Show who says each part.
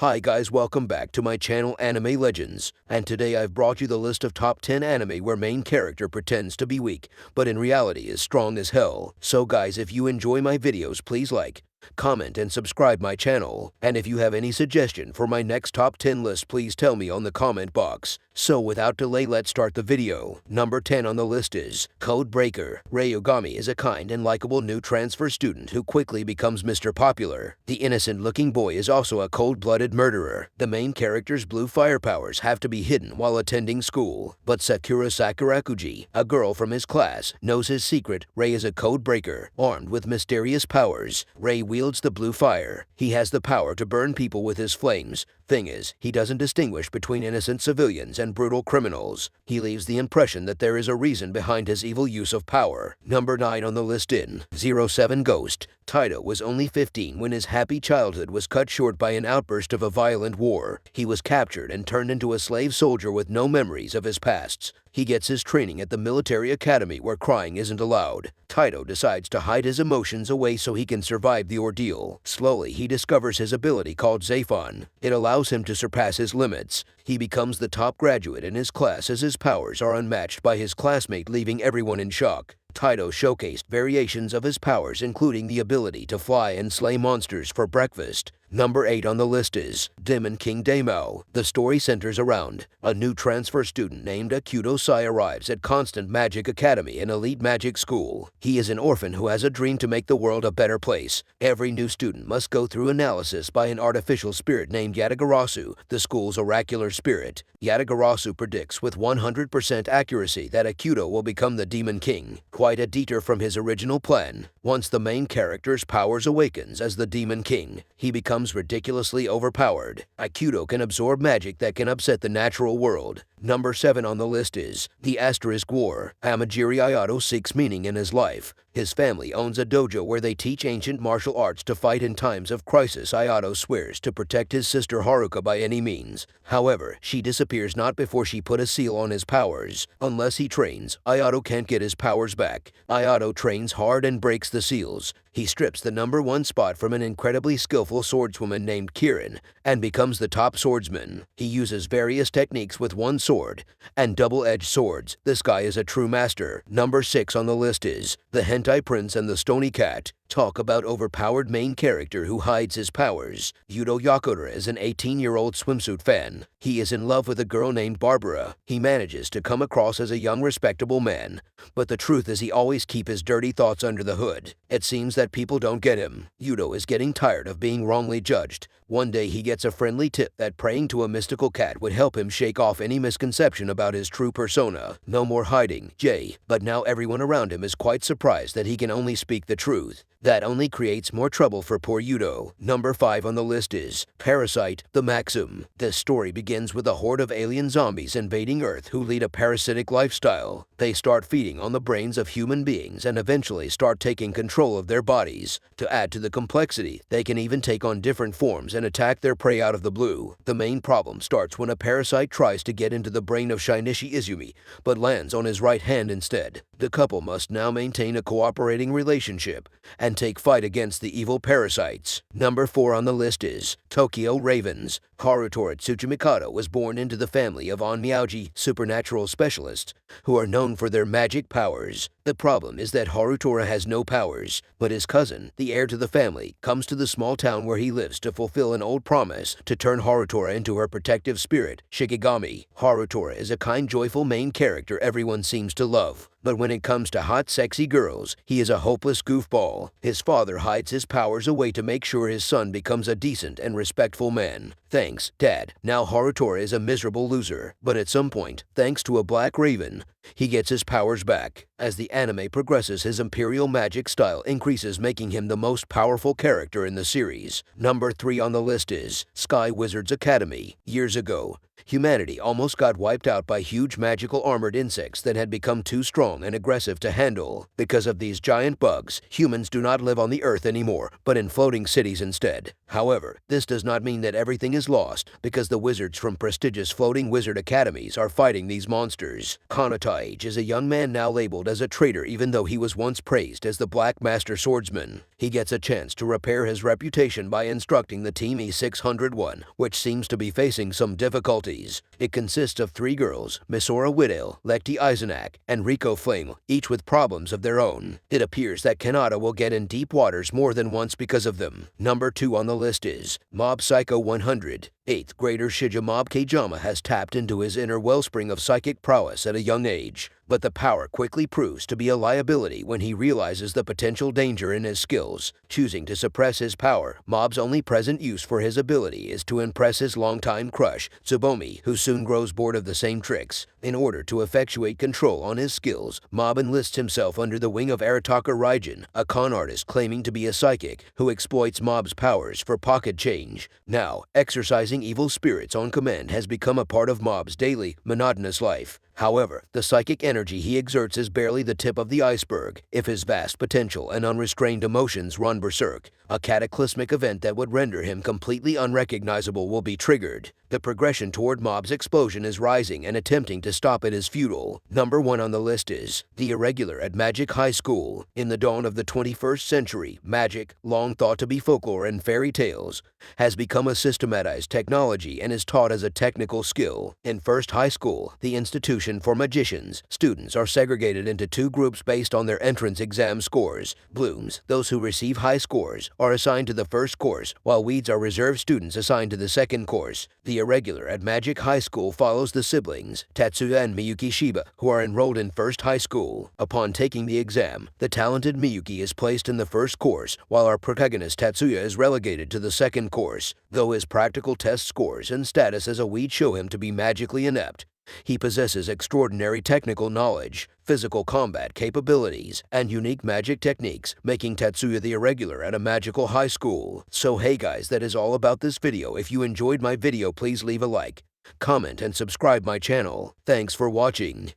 Speaker 1: Hi guys, welcome back to my channel Anime Legends, and today I've brought you the list of top 10 anime where main character pretends to be weak, but in reality is strong as hell. So guys, if you enjoy my videos, please like, comment, and subscribe my channel. And if you have any suggestion for my next top 10 list, please tell me on the comment box. So without delay, let's start the video. Number 10 on the list is Code Breaker. Ryugami is a kind and likable new transfer student who quickly becomes Mr. Popular. The innocent-looking boy is also a cold-blooded murderer. The main character's blue fire powers have to be hidden while attending school. But Sakura Sakurakuji, a girl from his class, knows his secret. Ray is a code breaker, armed with mysterious powers. Ray wields the blue fire. He has the power to burn people with his flames. Thing is, he doesn't distinguish between innocent civilians and brutal criminals. He leaves the impression that there is a reason behind his evil use of power. Number 9 on the list in 07 Ghost. Taito was only 15 when his happy childhood was cut short by an outburst of a violent war. He was captured and turned into a slave soldier with no memories of his pasts. He gets his training at the military academy where crying isn't allowed. Taito decides to hide his emotions away so he can survive the ordeal. Slowly, he discovers his ability called Zaphon. It allows him to surpass his limits. He becomes the top graduate in his class as his powers are unmatched by his classmate, leaving everyone in shock. Taito showcased variations of his powers, including the ability to fly and slay monsters for breakfast. Number 8 on the list is Demon King Daimao. The story centers around a new transfer student named Akuto Sai arrives at Constant Magic Academy, an elite magic school. He is an orphan who has a dream to make the world a better place. Every new student must go through analysis by an artificial spirit named Yatagarasu, the school's oracular spirit. Yatagarasu predicts with 100% accuracy that Akuto will become the Demon King, quite a detour from his original plan. Once the main character's powers awakens as the Demon King, he becomes ridiculously overpowered. Akuto can absorb magic that can upset the natural world. Number 7 on the list is the Asterisk War. Amajiri Ayato seeks meaning in his life. His family owns a dojo where they teach ancient martial arts to fight in times of crisis. Ayato swears to protect his sister Haruka by any means. However, she disappears not before she put a seal on his powers. Unless he trains, Ayato can't get his powers back. Ayato trains hard and breaks the seals. He strips the number 1 spot from an incredibly skillful swordswoman named Kirin and becomes the top swordsman. He uses various techniques with one sword and double-edged swords. This guy is a true master. Number 6 on the list is the Hentai Prince and the Stony Cat. Talk about overpowered main character who hides his powers. Yudo Yakura is an 18-year-old swimsuit fan. He is in love with a girl named Barbara. He manages to come across as a young, respectable man, but the truth is he always keeps his dirty thoughts under the hood. It seems that people don't get him. Yudo is getting tired of being wrongly judged. One day he gets a friendly tip that praying to a mystical cat would help him shake off any misconception about his true persona. No more hiding, Jay. But now everyone around him is quite surprised that he can only speak the truth. That only creates more trouble for poor Yudo. Number 5 on the list is Parasyte, the Maxim. This story begins with a horde of alien zombies invading Earth who lead a parasitic lifestyle. They start feeding on the brains of human beings and eventually start taking control of their bodies. To add to the complexity, they can even take on different forms and attack their prey out of the blue. The main problem starts when a parasite tries to get into the brain of Shinichi Izumi, but lands on his right hand instead. The couple must now maintain a cooperating relationship and take fight against the evil parasites. Number 4 on the list is Tokyo Ravens. Harutora Tsuchimikado was born into the family of onmyauji, supernatural specialists, who are known for their magic powers. The problem is that Harutora has no powers, but his cousin, the heir to the family, comes to the small town where he lives to fulfill an old promise to turn Harutora into her protective spirit, Shikigami. Harutora is a kind, joyful main character everyone seems to love. But when it comes to hot, sexy girls, he is a hopeless goofball. His father hides his powers away to make sure his son becomes a decent and respectful man. Thanks, Dad. Now Harutora is a miserable loser. But at some point, thanks to a black raven, he gets his powers back. As the anime progresses, his imperial magic style increases, making him the most powerful character in the series. Number 3 on the list is Sky Wizards Academy. Years ago, humanity almost got wiped out by huge magical armored insects that had become too strong and aggressive to handle. Because of these giant bugs, humans do not live on the Earth anymore, but in floating cities instead. However, this does not mean that everything is lost, because the wizards from prestigious floating wizard academies are fighting these monsters. Kanataige is a young man now labeled as a traitor even though he was once praised as the Black Master Swordsman. he gets a chance to repair his reputation by instructing the Team E601, which seems to be facing some difficulties. It consists of 3 girls, Misora Whittle, Lekti Eisenach, and Rico Flame, each with problems of their own. It appears that Kanata will get in deep waters more than once because of them. Number 2 on the list is Mob Psycho 100. 8th grader Shija Mob Kajama has tapped into his inner wellspring of psychic prowess at a young age, but the power quickly proves to be a liability when he realizes the potential danger in his skills. Choosing to suppress his power, Mob's only present use for his ability is to impress his longtime crush, Tsubomi, who soon grows bored of the same tricks. In order to effectuate control on his skills, Mob enlists himself under the wing of Arataka Raijin, a con artist claiming to be a psychic who exploits Mob's powers for pocket change. Now, exercising evil spirits on command has become a part of Mob's daily, monotonous life. However, the psychic energy he exerts is barely the tip of the iceberg. If his vast potential and unrestrained emotions run berserk, a cataclysmic event that would render him completely unrecognizable will be triggered. The progression toward Mob's explosion is rising, and attempting to stop it is futile. Number 1 on the list is the Irregular at Magic High School. In the dawn of the 21st century, magic, long thought to be folklore and fairy tales, has become a systematized technology and is taught as a technical skill. In First High School, the institution for magicians, students are segregated into 2 groups based on their entrance exam scores. Blooms, those who receive high scores, are assigned to the first course, while weeds are reserved students assigned to the second course. The Irregular at Magic High School follows the siblings, Tatsuya and Miyuki Shiba, who are enrolled in First High School. Upon taking the exam, the talented Miyuki is placed in the first course, while our protagonist Tatsuya is relegated to the second course. Though his practical test scores and status as a weed show him to be magically inept, he possesses extraordinary technical knowledge, physical combat capabilities, and unique magic techniques, making Tatsuya the Irregular at a magical high school. So hey guys, that is all about this video. If you enjoyed my video, please leave a like, comment, and subscribe my channel. Thanks for watching.